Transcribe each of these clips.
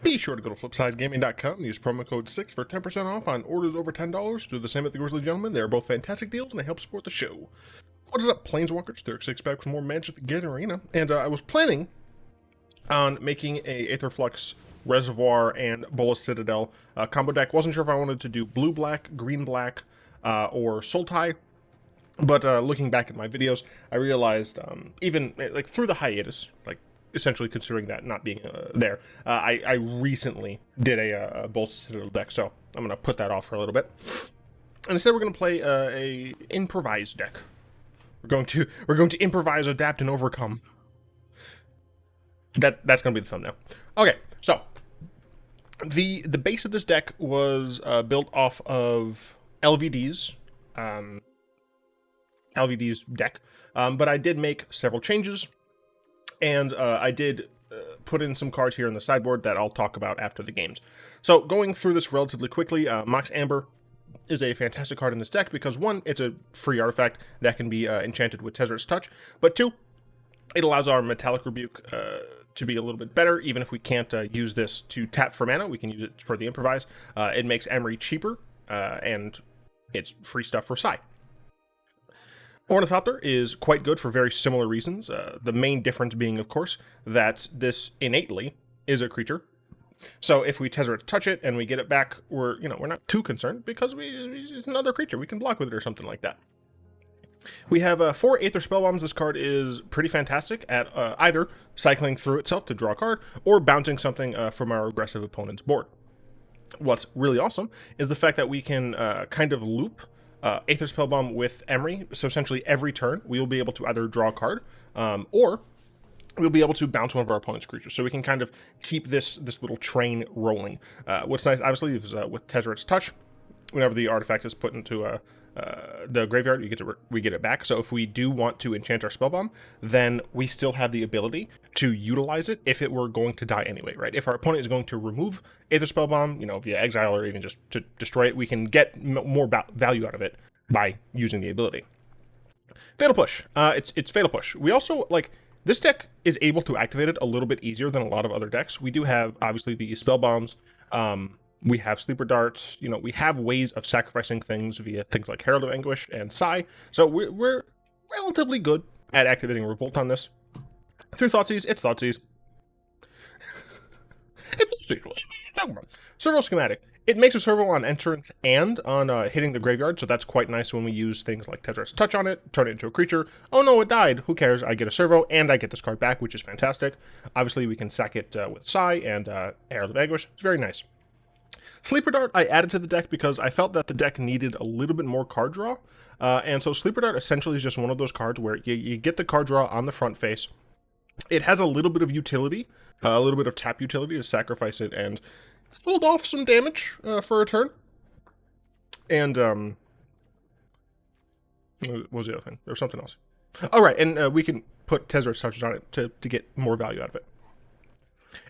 Be sure to go to flipsidegaming.com and use promo code 6 for 10% off on orders over $10. Do the same at the Grizzly Gentleman. They are both fantastic deals and they help support the show. What is up, Planeswalkers? 36 back for more Magic the Gathering Arena. And I was planning on making a Aether Flux, Reservoir, and Bolas Citadel combo deck. Wasn't sure if I wanted to do blue-black, green-black, or Sultai. But looking back at my videos, I realized even like through the hiatus, like essentially considering that not being there, I recently did a Bolas Citadel deck, so I'm going to put that off for a little bit. And instead we're going to play a improvise deck. We're going to improvise, adapt, and overcome. That's going to be the thumbnail. Okay, so the base of this deck was built off of LVD's deck, but I did make several changes, and I did put in some cards here in the sideboard that I'll talk about after the games. So going through this relatively quickly, Mox Amber is a fantastic card in this deck because, one, it's a free artifact that can be enchanted with Tezzeret's Touch, but two, it allows our Metallic Rebuke to be a little bit better. Even if we can't use this to tap for mana, we can use it for the improvise. It makes Emry cheaper, and it's free stuff for Sai. Ornithopter is quite good for very similar reasons. The main difference being, of course, that this innately is a creature. So if we Tezzeret touch it and we get it back, we're not too concerned because it's another creature. We can block with it or something like that. We have 4 Aether Spellbombs. This card is pretty fantastic at either cycling through itself to draw a card or bouncing something from our aggressive opponent's board. What's really awesome is the fact that we can kind of loop Aether Spellbomb with Emry. So essentially every turn we will be able to either draw a card or we'll be able to bounce one of our opponent's creatures. So we can kind of keep this little train rolling. What's nice, obviously, is with Tezzeret's Touch, whenever the artifact is put into the graveyard, we get it back. So if we do want to enchant our Spellbomb, then we still have the ability to utilize it if it were going to die anyway, right? If our opponent is going to remove Aether Spellbomb, via exile or even just to destroy it, we can get more value out of it by using the ability. Fatal Push. It's Fatal Push. We also, this deck is able to activate it a little bit easier than a lot of other decks. We do have, obviously, the Spellbombs. We have Sleeper Dart. We have ways of sacrificing things via things like Herald of Anguish and Sai. So we're relatively good at activating Revolt on this. Through Thoughtseize, it's Thoughtseize. It's Thoughtseize. Servo Schematic. It makes a servo on entrance and on hitting the graveyard, so that's quite nice when we use things like Tezzeret's Touch on it, turn it into a creature. Oh no, it died. Who cares? I get a servo, and I get this card back, which is fantastic. Obviously, we can sack it with Sai and Herald of Anguish. It's very nice. Sleeper Dart I added to the deck because I felt that the deck needed a little bit more card draw, and so Sleeper Dart essentially is just one of those cards where you get the card draw on the front face. It has a little bit of utility, a little bit of tap utility to sacrifice it and hold off some damage for a turn. And, what was the other thing? There was something else. All right, and we can put Tezzeret's Touches on it to get more value out of it.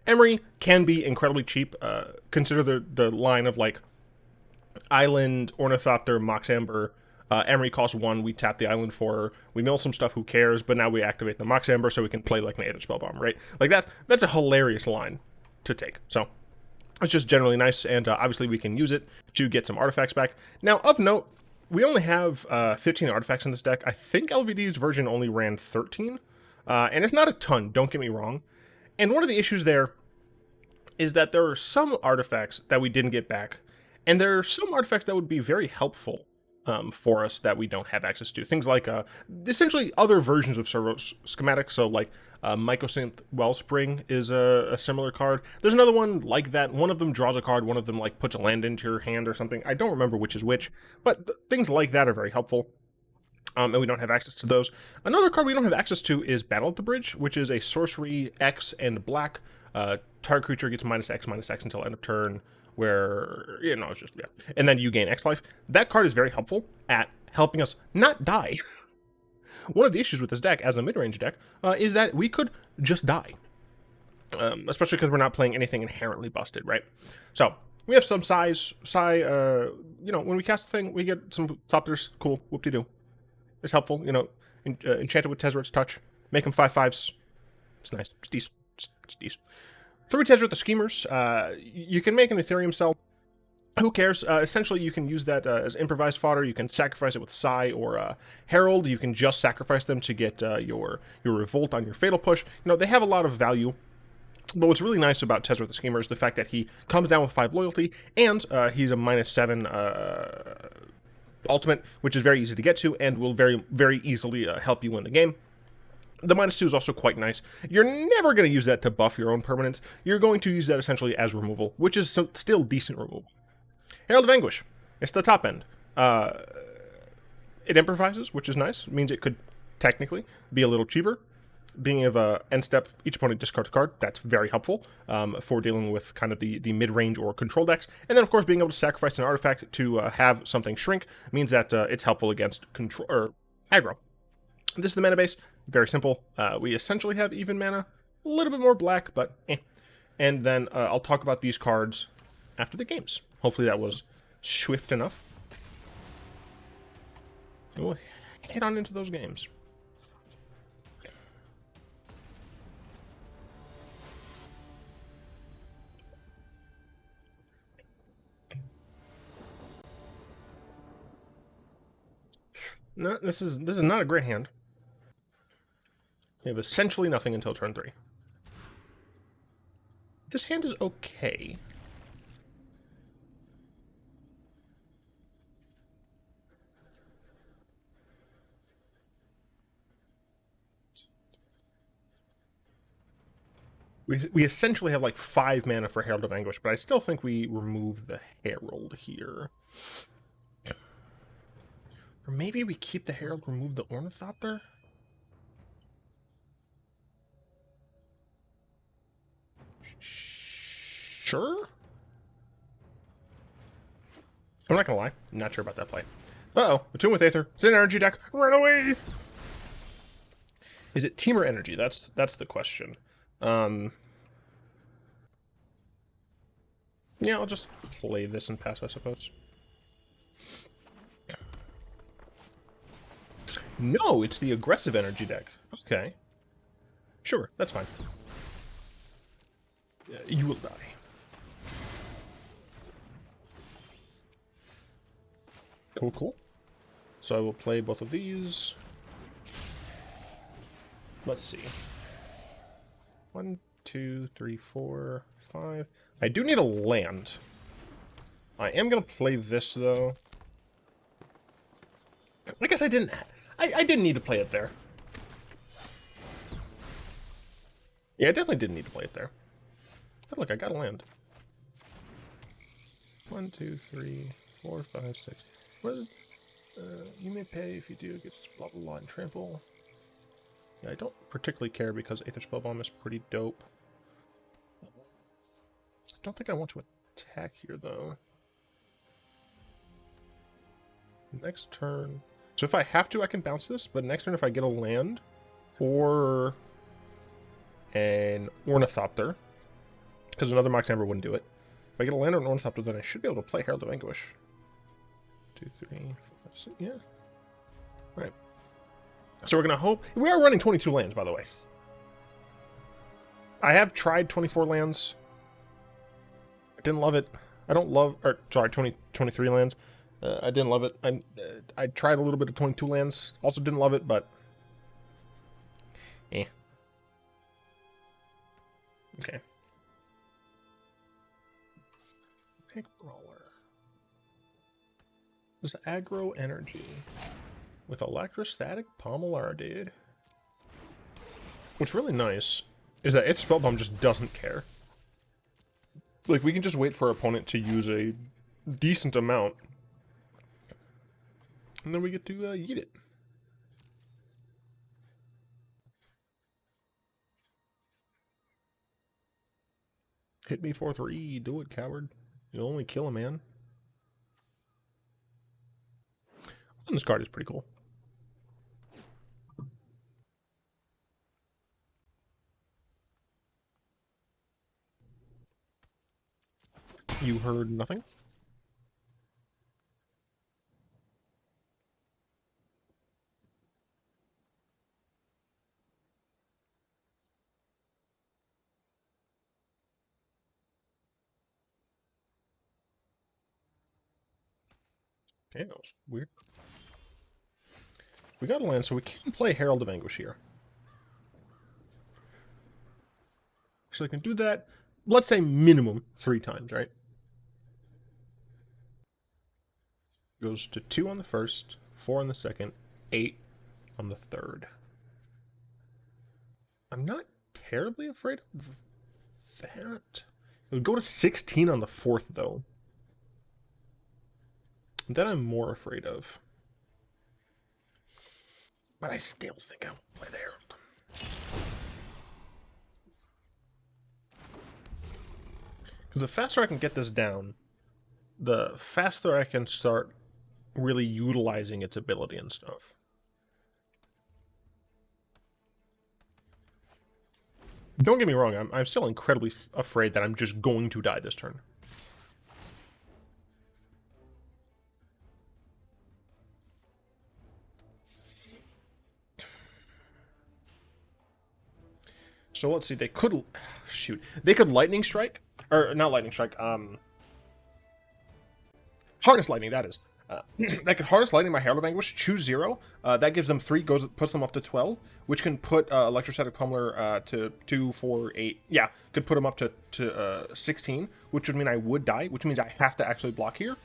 Emry can be incredibly cheap. Consider the line of, Island, Ornithopter, Mox Amber. Emry costs 1, we tap the Island for her. We mill some stuff, who cares? But now we activate the Mox Amber so we can play like an Aether Spellbomb, right? That's a hilarious line to take. So it's just generally nice, and obviously we can use it to get some artifacts back. Now, of note, we only have 15 artifacts in this deck. I think LVD's version only ran 13, and it's not a ton, don't get me wrong. And one of the issues there is that there are some artifacts that we didn't get back, and there are some artifacts that would be very helpful for us that we don't have access to. Things like essentially other versions of Servo Schematic. So Mycosynth Wellspring is a similar card. There's another one like that. One of them draws a card, one of them puts a land into your hand or something. I don't remember which is which, but things like that are very helpful. And we don't have access to those. Another card we don't have access to is Battle at the Bridge, which is a sorcery X and black. Target creature gets -X until end of turn, where, it's just, yeah. And then you gain X life. That card is very helpful at helping us not die. One of the issues with this deck, as a mid-range deck, is that we could just die. Especially because we're not playing anything inherently busted, right? So, we have some size. When we cast the thing, we get some Thopterist. Cool, whoop-de-doo. It's helpful, enchant it with Tezzeret's Touch. Make them 5/5s. It's nice. It's decent. Through Tezzeret the Schemers, you can make an Ethereum cell. Who cares? Essentially, you can use that as improvised fodder. You can sacrifice it with Psy or Herald. You can just sacrifice them to get your Revolt on your Fatal Push. You know, they have a lot of value. But what's really nice about Tezzeret the Schemer is the fact that he comes down with 5 loyalty, and he's a -7 ultimate, which is very easy to get to, and will very, very easily help you win the game. The -2 is also quite nice. You're never going to use that to buff your own permanents. You're going to use that essentially as removal, which is still decent removal. Herald of Anguish. It's the top end. It improvises, which is nice. It means it could technically be a little cheaper. Being of end step, each opponent discards a card. That's very helpful for dealing with kind of the mid-range or control decks. And then, of course, being able to sacrifice an artifact to have something shrink means that it's helpful against control or aggro. This is the mana base. Very simple. We essentially have even mana. A little bit more black, but eh. And then I'll talk about these cards after the games. Hopefully that was swift enough. And we'll head on into those games. No, this is not a great hand. We have essentially nothing until turn 3. This hand is okay. We essentially have like 5 mana for Herald of Anguish, but I still think we remove the Herald here. Or maybe we keep the Herald, remove the Ornithopter? Sure? I'm not gonna lie, I'm not sure about that play. Uh-oh, Attune with Aether. It's an energy deck. Run away! Is it Teamer energy? That's the question. Yeah, I'll just play this and pass, I suppose. No, it's the aggressive energy deck. Okay. Sure, that's fine. You will die. Cool, cool. So I will play both of these. Let's see. 1, 2, 3, 4, 5. I do need a land. I am going to play this, though. I guess I didn't... I didn't need to play it there. Yeah, I definitely didn't need to play it there. But look, I got a land. 1, 2, 3, 4, 5, 6. What is, you may pay if you do, get blah blah blah and trample. Yeah, I don't particularly care because Aether Spellbomb is pretty dope. I don't think I want to attack here, though. Next turn... So if I have to, I can bounce this, but next turn if I get a land or an Ornithopter, because another Mox Amber wouldn't do it. If I get a land or an Ornithopter, then I should be able to play Herald of Anguish. 2, 3, 4, 5, 6, yeah. Alright. So we're going to hope... We are running 22 lands, by the way. I have tried 24 lands. I didn't love it. I don't love... Or, sorry, 23 lands. I didn't love it. I tried a little bit of 22 lands. Also didn't love it, but... Eh. Okay. Pick Brawler. This is aggro energy. With electrostatic Pommelar, dude. What's really nice is that Aether Spellbomb just doesn't care. Like, we can just wait for our opponent to use a decent amount. And then we get to eat it. Hit me for 3. Do it, coward. You'll only kill a man. And this card is pretty cool. You heard nothing? Okay, that was weird. We got a land, so we can play Herald of Anguish here. So I can do that, let's say minimum 3 times, right? Goes to 2 on the first, 4 on the second, 8 on the third. I'm not terribly afraid of that. It would go to 16 on the fourth, though. That I'm more afraid of. But I still think I will play the Herald. Because the faster I can get this down, the faster I can start really utilizing its ability and stuff. Don't get me wrong, I'm still incredibly afraid that I'm just going to die this turn. So let's see, they could... Shoot. They could Lightning Strike. Or, not Lightning Strike, Harness Lightning, that is. That could Harness Lightning my Herald of Anguish, choose 0. That gives them 3, puts them up to 12, which can put Electrostatic Pummeler to 2, 4, 8. Yeah, could put them up to 16, which would mean I would die, which means I have to actually block here.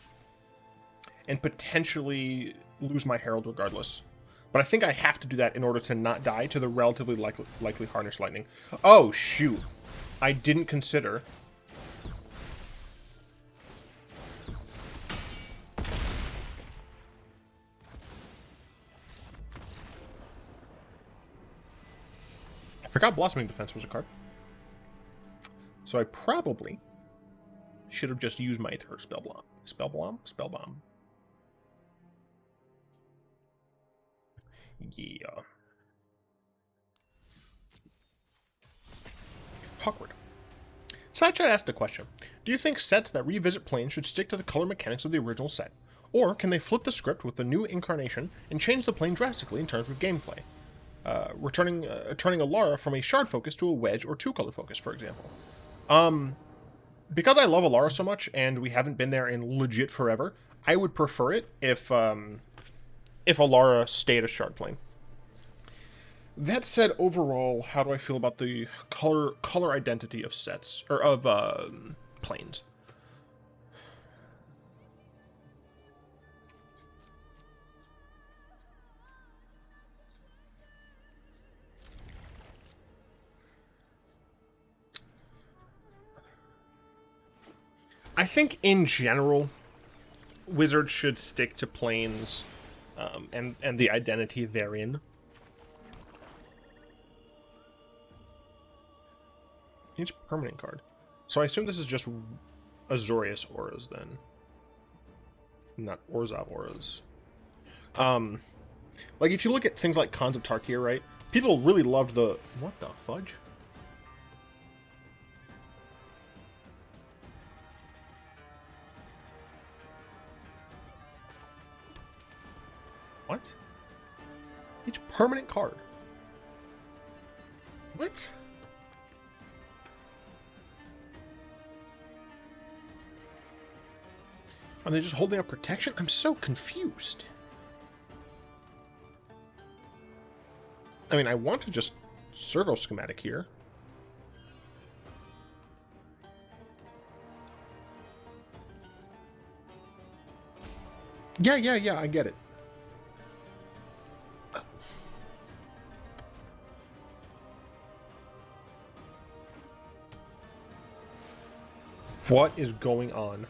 And potentially lose my Herald regardless. But I think I have to do that in order to not die to the relatively likely Harness Lightning. Oh, shoot. I didn't consider... I forgot Blossoming Defense was a card. So I probably should have just used my Aether Spellbomb. Spellbomb. Yeah. Awkward. Sidechat asked a question. Do you think sets that revisit planes should stick to the color mechanics of the original set? Or can they flip the script with the new incarnation and change the plane drastically in terms of gameplay? Turning Alara from a shard focus to a wedge or 2-color focus, for example. Because I love Alara so much, and we haven't been there in legit forever, I would prefer it if Alara stayed a shard plane. That said, overall, how do I feel about the color identity of sets, or of planes? I think in general, Wizards should stick to planes and the identity therein. Each permanent card. So I assume this is just Azorius Auras then. Not Orzhov Auras. Like if you look at things like Khans of Tarkir, right? People really loved the... What the fudge? What? Each permanent card. What? Are they just holding up protection? I'm so confused. I mean, I want to just Servo Schematic here. Yeah, I get it. What is going on?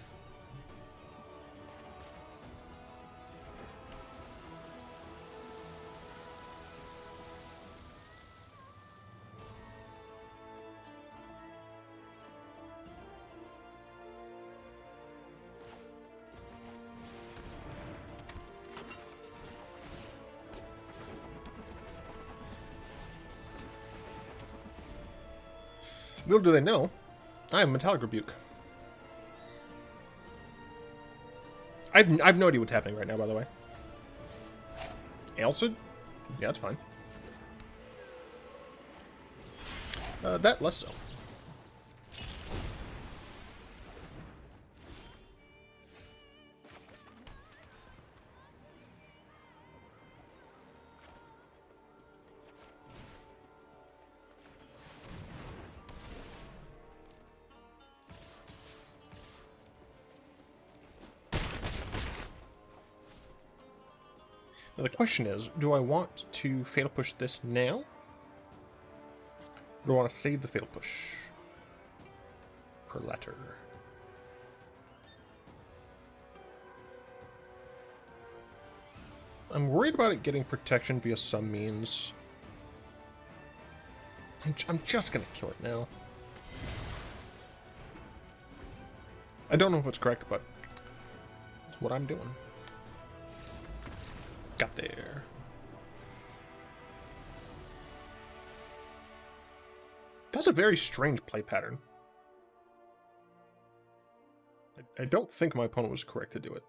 Little do they know, I have Metallic Rebuke. I've no idea what's happening right now, by the way. Ailsid? Yeah, that's fine. That less so. Now the question is, do I want to Fatal Push this now? Or do I want to save the Fatal Push? Per letter. I'm worried about it getting protection via some means. I'm just gonna kill it now. I don't know if it's correct, but it's what I'm doing. Got there. That's a very strange play pattern. I don't think my opponent was correct to do it.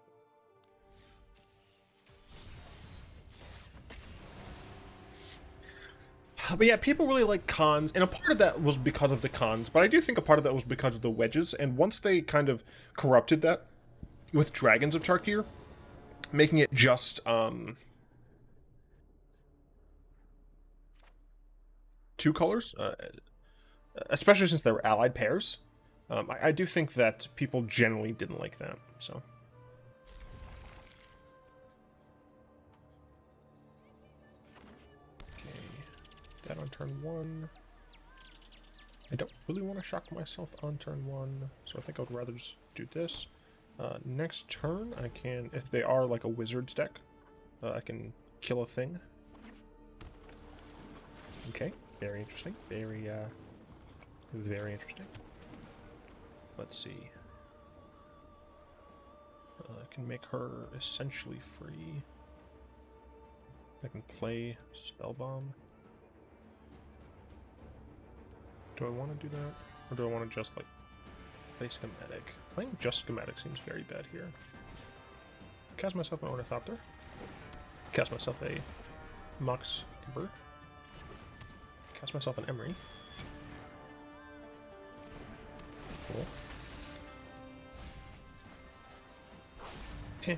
But yeah, people really like cons, and a part of that was because of the cons, but I do think a part of that was because of the wedges, and once they kind of corrupted that with Dragons of Tarkir, making it just, two colors, especially since they were allied pairs, I do think that people generally didn't like that, so... That on turn 1. I don't really want to shock myself on turn 1, so I think I would rather just do this. Next turn, I can, if they are like a wizard's deck, I can kill a thing. Okay, very interesting. Very interesting. Let's see. I can make her essentially free. I can play Spellbomb. Do I want to do that? Or do I want to just, like, play Schematic? Playing just Schematic seems very bad here. Cast myself an Ornithopter. Cast myself a Mox Amber. Cast myself an Emry. Cool. Eh.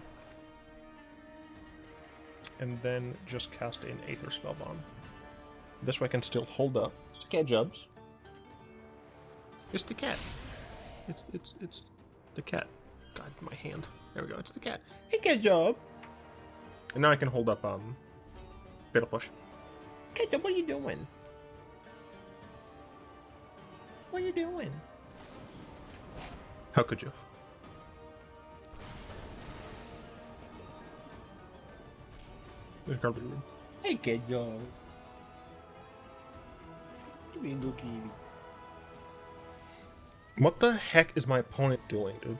And then just cast an Aether Spellbomb. This way I can still hold up. Cat jubs. It's the cat. It's the cat. God, my hand. There we go. It's the cat. Hey, cat job. And now I can hold up Fatal Push. Cat job, what are you doing? What are you doing? How could you? Hey, cat job. You mean looking? What the heck is my opponent doing, dude?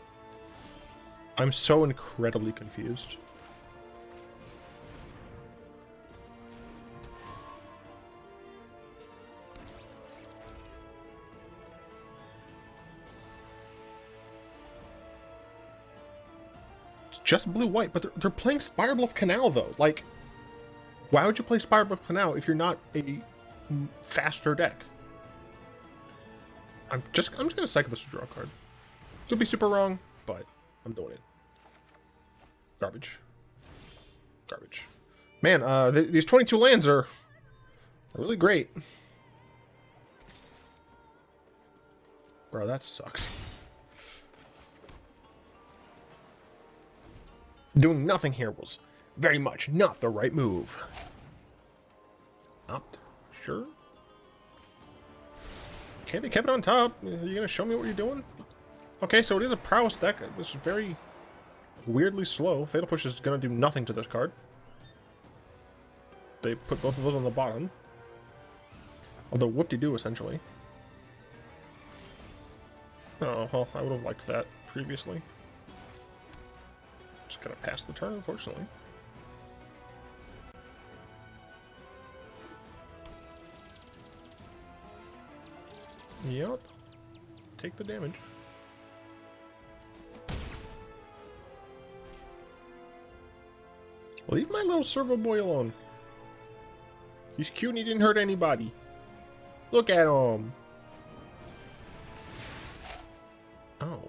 I'm so incredibly confused. It's just blue-white, but they're playing Spirebluff Canal, though. Like, why would you play Spirebluff Canal if you're not a faster deck? I'm just gonna cycle this to draw a card. Could be super wrong, but I'm doing it. Garbage. Garbage. Man, these 22 lands are really great. Bro, that sucks. Doing nothing here was very much not the right move. Not sure. Okay, they kept it on top. Are you gonna show me what you're doing? Okay, so it is a Prowess deck. It's very weirdly slow. Fatal Push is gonna do nothing to this card. They put both of those on the bottom. Although whoop-de-doo, essentially. Oh, well, I would have liked that previously. Just gotta pass the turn, unfortunately. Yep. Take the damage. Leave my little servo boy alone. He's cute and he didn't hurt anybody. Look at him. Oh.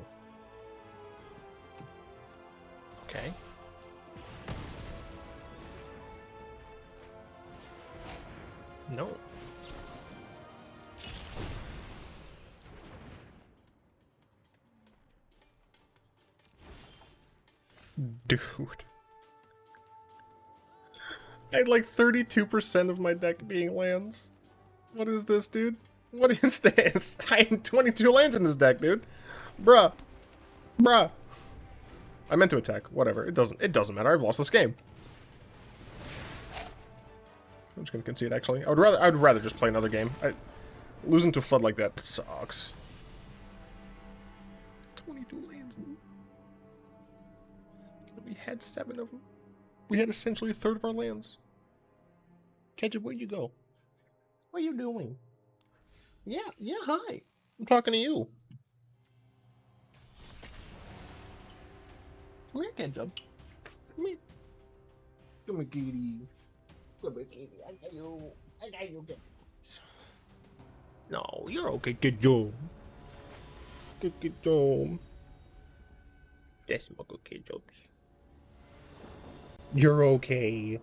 Okay. No. Dude. I had like 32% of my deck being lands. What is this, dude? What is this? I had 22 lands in this deck, dude. Bruh. Bruh. I meant to attack. Whatever. It doesn't matter. I've lost this game. I'm just gonna concede, actually. I'd rather just play another game. Losing to a flood like that sucks. 22 lands. We had 7 of them. We had essentially a third of our lands. Ketchup, where'd you go? What are you doing? Yeah, hi. I'm talking to you. Come here, Ketchup. Come here. Come here, kitty. Come here, kitty. I got you, Ketchup. No, you're okay, Ketchup. Ketchup. That's my good Ketchup. You're okay.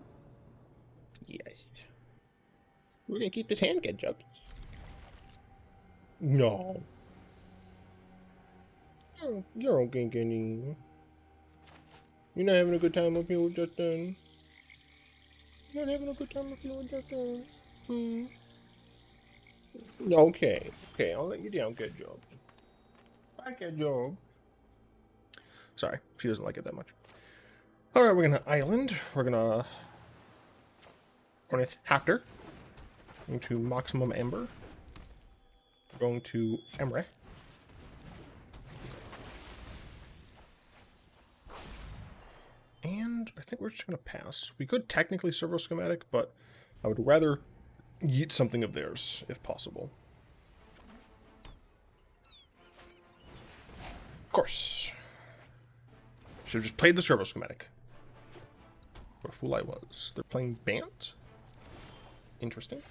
Yes. We're gonna keep this hand, Ketchup. No. Oh, you're okay, Kenny. You're not having a good time up here with Justin. You're not having a good time up here with Justin. Okay. Okay, I'll let you down, Ketchup. Bye, Ketchup. Sorry, she doesn't like it that much. Alright, we're gonna island. We're gonna Ornithopter. Going to Mox Amber. We're going to Emry. And I think we're just gonna pass. We could technically Servo Schematic, but I would rather yeet something of theirs if possible. Of course. Should have just played the Servo Schematic. What a fool I was. They're playing Bant. Interesting.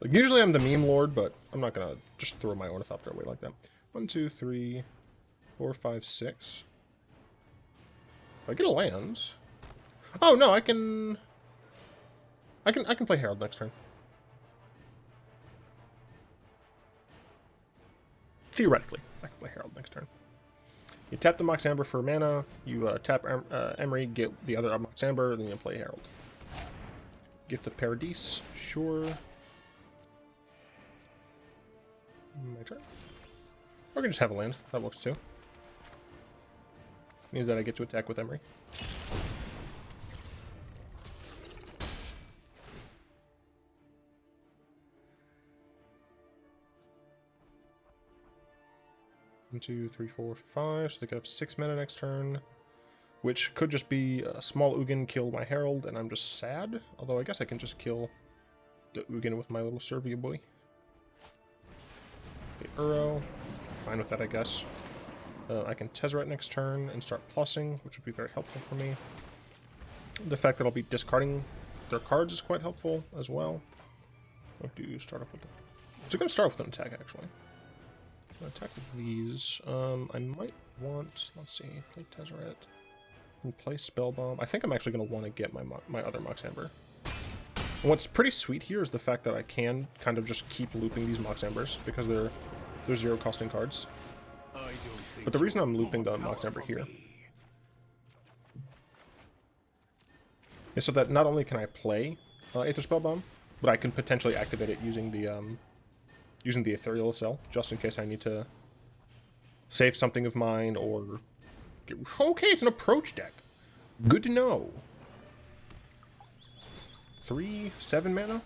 Like, usually I'm the meme lord, but I'm not gonna just throw my Ornithopter away like that. 1, 2, 3, 4, 5, 6. If I get a land. Oh no, I can play Herald next turn. Theoretically, I can play Herald next turn. You tap the Mox Amber for mana, you tap Emry, get the other Mox Amber, and then you play Herald. Gift of Paradise, sure. My turn. Or I can just have a land, that works too. Means that I get to attack with Emry. One, 2, 3, 4, 5. So they could have 6 mana next turn, which could just be a small Ugin kill my Herald, and I'm just sad. Although I guess I can just kill the Ugin with my little Servia boy. Okay, Uro. Fine with that, I guess. I can Tezzeret next turn and start plussing, which would be very helpful for me. The fact that I'll be discarding their cards is quite helpful as well. I'll do start off with them. So I'm going to start with an attack, actually. Attack with these. I might want, let's see, play Tezzeret and play Spellbomb. I think I'm actually going to want to get my other Mox Amber. And what's pretty sweet here is the fact that I can kind of just keep looping these Mox Ambers because they're zero costing cards. But the reason I'm looping the Mox Amber here is so that not only can I play Aether Spellbomb, but I can potentially activate it using the Ethereal Cell, just in case I need to save something of mine or... Okay, it's an approach deck. Good to know. 3, 7 mana?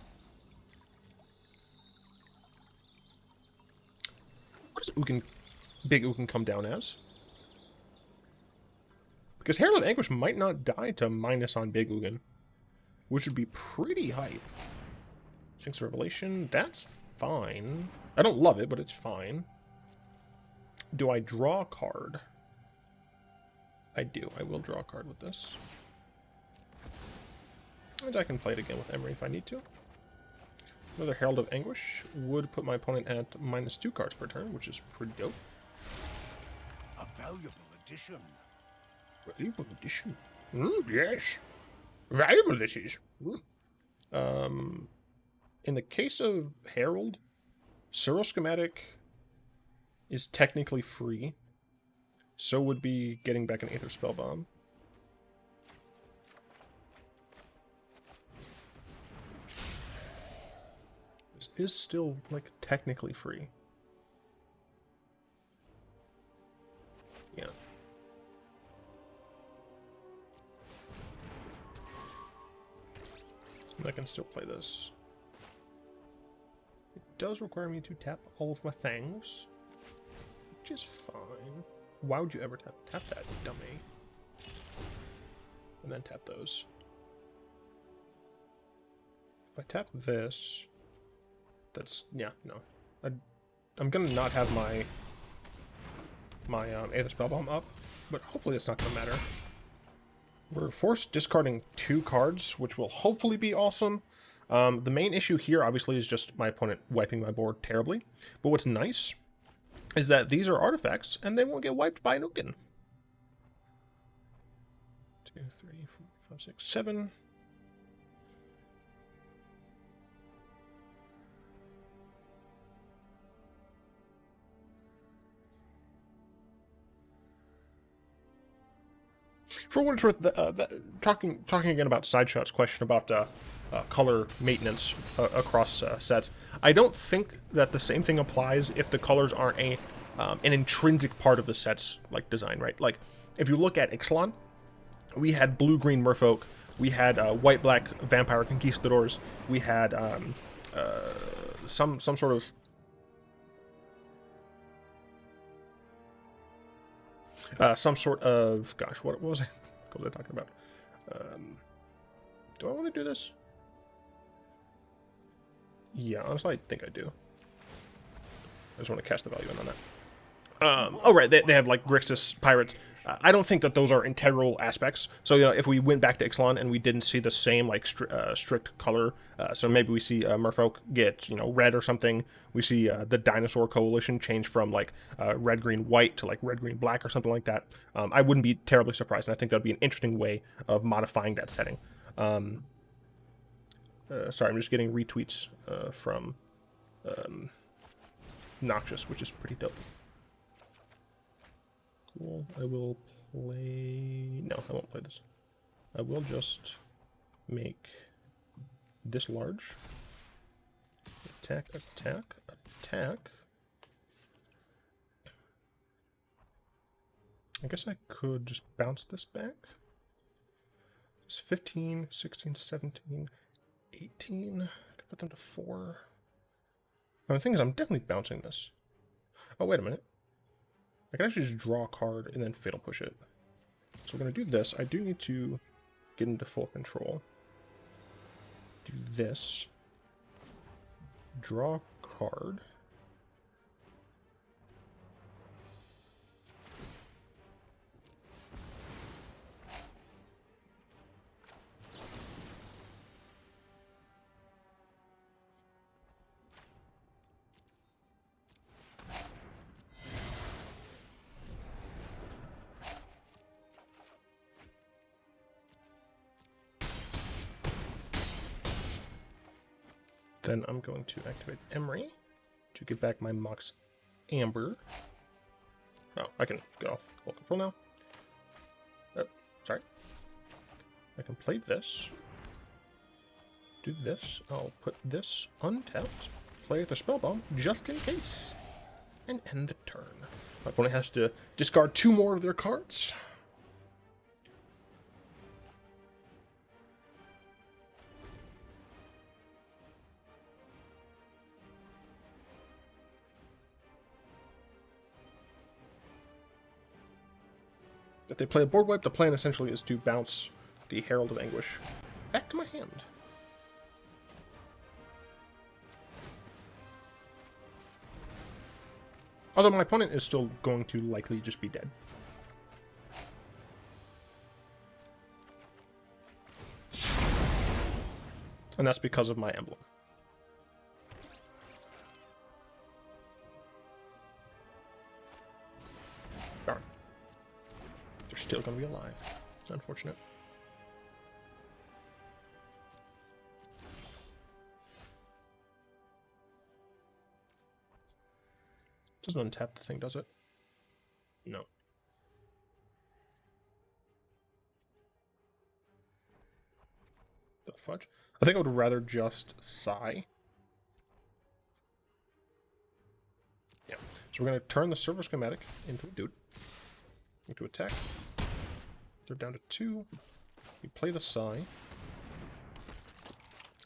What does Ugin, Big Ugin come down as? Because Herald of Anguish might not die to minus on Big Ugin, which would be pretty hype. Sphinx Revelation, that's fine. I don't love it, but it's fine. Do I draw a card? I do. I will draw a card with this. And I can play it again with Emry if I need to. Another Herald of Anguish would put my opponent at -2 cards per turn, which is pretty dope. A valuable addition. Valuable addition? Yes. Valuable this is. In the case of Herald, Servo Schematic is technically free. So would be getting back an Aether Spellbomb. This is still, like, technically free. Yeah. And I can still play this. It does require me to tap all of my things, which is fine. Why would you ever tap that, dummy? And then tap those. If I tap this, that's, yeah, no. I'm gonna not have my Aether Spellbomb up, but hopefully it's not gonna matter. We're forced discarding 2 cards, which will hopefully be awesome. The main issue here, obviously, is just my opponent wiping my board terribly. But what's nice is that these are artifacts, and they won't get wiped by Nukin. 2, 3, 4, 5, 6, 7. For what it's worth, talking again about Sideshot's question about color maintenance across sets, I don't think that the same thing applies if the colors aren't an intrinsic part of the set's like design, right? Like if you look at Ixalan, we had blue-green Merfolk, we had white-black Vampire Conquistadors, we had some sort of gosh, what was I talking about? Do I want to do this? Yeah, honestly, I think I do. I just want to cast the value in on that. Oh, right, they have, like, Grixis Pirates. I don't think that those are integral aspects. So, you know, if we went back to Ixalan and we didn't see the same, like, strict color, so maybe we see Merfolk get, you know, red or something. We see the Dinosaur Coalition change from, like, red, green, white to, like, red, green, black or something like that. I wouldn't be terribly surprised, and I think that would be an interesting way of modifying that setting. Sorry, I'm just getting retweets from Noxious, which is pretty dope. Cool. I will play... No, I won't play this. I will just make this large. Attack, attack, attack. I guess I could just bounce this back. It's 15, 16, 17, 18. I could put them to 4. Now, the thing is, I'm definitely bouncing this. Oh, wait a minute. I can actually just draw a card and then Fatal Push it. So we're going to do this. I do need to get into full control. Do this. Draw a card. Then I'm going to activate Emry to get back my Mox Amber. Oh, I can get off full control now. Oh, sorry. I can play this. Do this. I'll put this untapped. Play the Spellbomb just in case. And end the turn. My opponent has to discard 2 more of their cards. If they play a board wipe, the plan essentially is to bounce the Herald of Anguish back to my hand. Although my opponent is still going to likely just be dead. And that's because of my emblem. Darn. They're still going to be alive. It's unfortunate. Doesn't untap the thing, does it? No. The fudge? I think I would rather just sigh. Yeah. So we're going to turn the Servo Schematic into a dude. Into attack. They're down to 2. We play the sigh.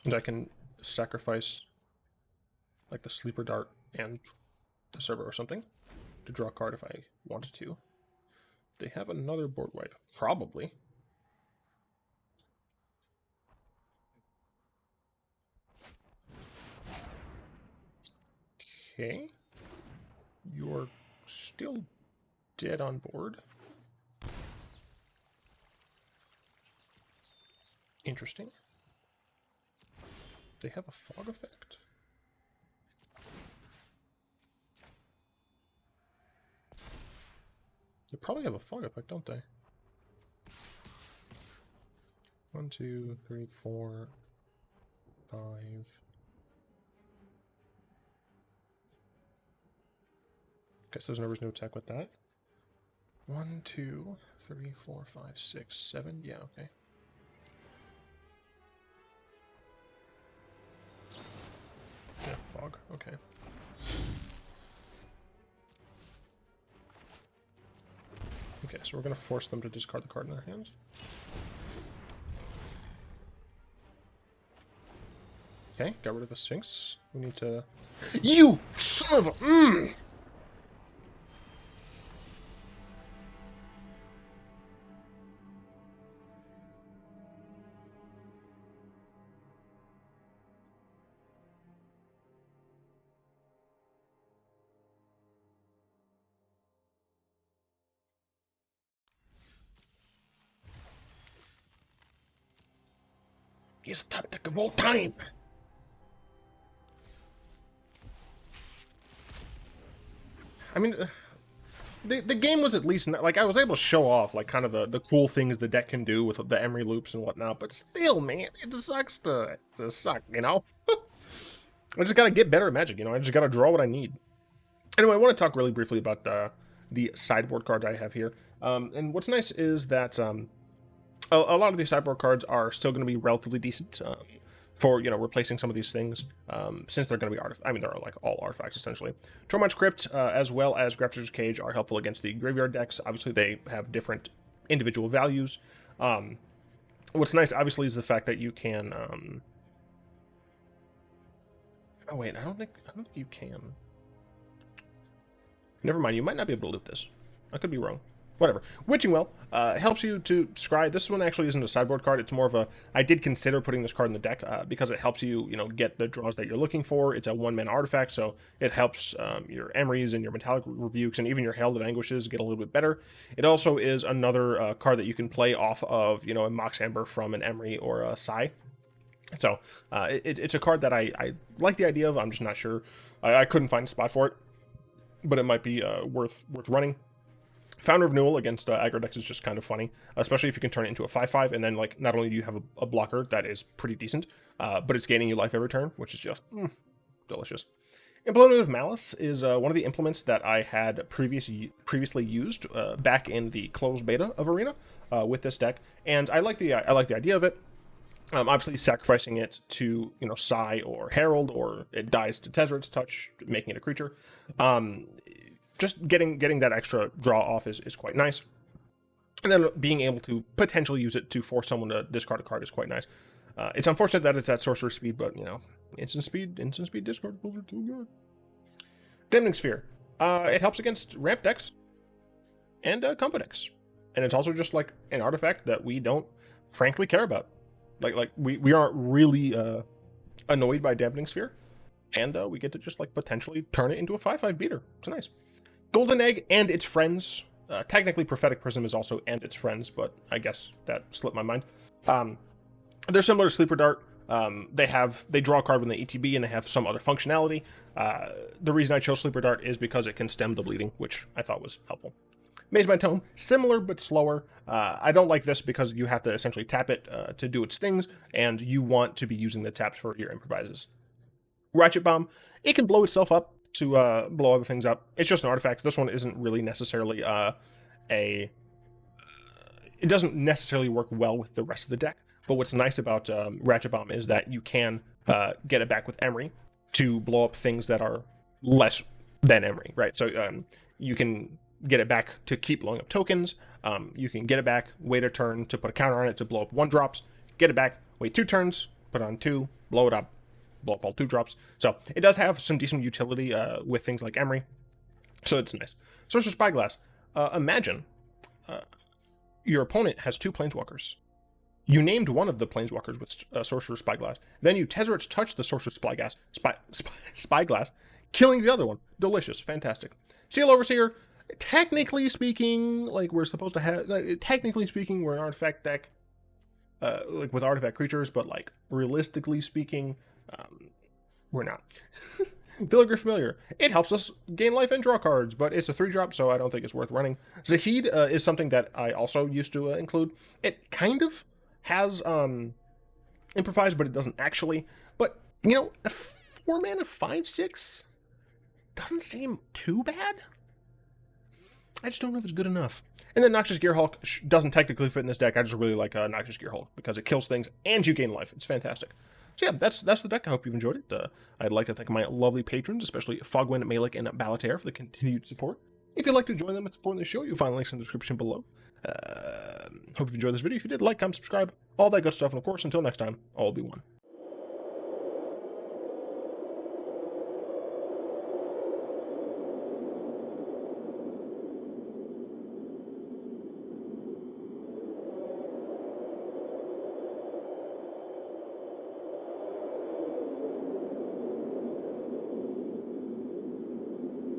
And I can sacrifice like the Sleeper Dart and the Servo or something to draw a card if I wanted to. They have another board wipe. Probably. Okay. You're still dead on board. Interesting. They have a fog effect. They probably have a fog effect, don't they? 1, 2, 3, 4, 5. Guess there's no attack with that. 1, 2, 3, 4, 5, 6, 7. Yeah, okay. Yeah, fog. Okay. Okay, so we're going to force them to discard the card in their hands. Okay, got rid of a Sphinx. We need to... You son of a... He's the tactic of all time! I mean, the game was at least, like, I was able to show off, like, kind of the cool things the deck can do with the Emry loops and whatnot, but still, man, it just sucks to suck, you know? I just gotta get better at Magic, you know? I just gotta draw what I need. Anyway, I want to talk really briefly about the sideboard cards I have here. And what's nice is that a lot of these sideboard cards are still going to be relatively decent for, you know, replacing some of these things, since they're going to be artifacts. I mean, they're like all artifacts, essentially. Tormod's Crypt, as well as Grafter's Cage, are helpful against the graveyard decks. Obviously, they have different individual values. What's nice, obviously, is the fact that you can... Oh, wait, I don't think you can. Never mind, you might not be able to loop this. I could be wrong. Whatever. Witching Well helps you to scry. This one actually isn't a sideboard card. It's more of a... I did consider putting this card in the deck because it helps you, you know, get the draws that you're looking for. It's a 1-mana artifact, so it helps your Emrys and your Metallic Rebukes and even your Herald of Anguishes get a little bit better. It also is another card that you can play off of, you know, a Mox Amber from an Emry or a Sai. So it's a card that I like the idea of. I'm just not sure. I couldn't find a spot for it, but it might be worth running. Fountain of Renewal against aggro decks is just kind of funny, especially if you can turn it into a 5/5, and then, like, not only do you have a blocker that is pretty decent, but it's gaining you life every turn, which is just delicious. Implement of Malice is one of the implements that I had previously used back in the closed beta of Arena with this deck, and I like the idea of it. Obviously, sacrificing it to, you know, Sai or Herald, or it dies to Tezzeret's Touch, making it a creature. Just getting that extra draw off is quite nice. And then being able to potentially use it to force someone to discard a card is quite nice. It's unfortunate that it's at sorcerer speed, but, you know, instant speed discard pulls are too good. Dampening Sphere. It helps against ramp decks and combo decks. And it's also just like an artifact that we don't frankly care about. Like we aren't really annoyed by Dampening Sphere. And we get to just, like, potentially turn it into a 5/5 beater. It's nice. Golden Egg and its friends. Technically, Prophetic Prism is also and its friends, but I guess that slipped my mind. They're similar to Sleeper Dart. They draw a card when they ETB, and they have some other functionality. The reason I chose Sleeper Dart is because it can stem the bleeding, which I thought was helpful. Mazemind Tome, similar but slower. I don't like this because you have to essentially tap it to do its things, and you want to be using the taps for your improvises. Ratchet Bomb, it can blow itself up to blow other things up. It's just an artifact. This one isn't really necessarily it doesn't necessarily work well with the rest of the deck. But what's nice about Ratchet Bomb is that you can get it back with Emry to blow up things that are less than Emry, right? So you can get it back to keep blowing up tokens. You can get it back, wait a turn to put a counter on it to blow up 1-drops, get it back, wait 2 turns, put it on 2, blow it up, blow up all 2-drops. So it does have some decent utility with things like Emry. So it's nice. Sorcerous Spyglass. Imagine your opponent has 2 Planeswalkers. You named one of the Planeswalkers with Sorcerous Spyglass. Then you Tezzeret touch the Sorcerous Spyglass, killing the other one. Delicious. Fantastic. Seal Overseer. Technically speaking, like we're supposed to have... technically speaking, we're an artifact deck. Like with artifact creatures, but like realistically speaking, we're not. Filigree Familiar. It helps us gain life and draw cards, but it's a 3-drop, so I don't think it's worth running. Zahid is something that I also used to include. It kind of has Improvise, but it doesn't actually. But, you know, a 4-mana 5/6 doesn't seem too bad. I just don't know if it's good enough. And then Noxious Gearhulk doesn't technically fit in this deck. I just really like Noxious Gearhulk because it kills things and you gain life. It's fantastic. So yeah, that's the deck. I hope you've enjoyed it. I'd like to thank my lovely patrons, especially Fogwind, Malik, and Balater for the continued support. If you'd like to join them and support the show, you'll find links in the description below. Hope you've enjoyed this video. If you did, like, comment, subscribe, all that good stuff. And of course, until next time, all will be one.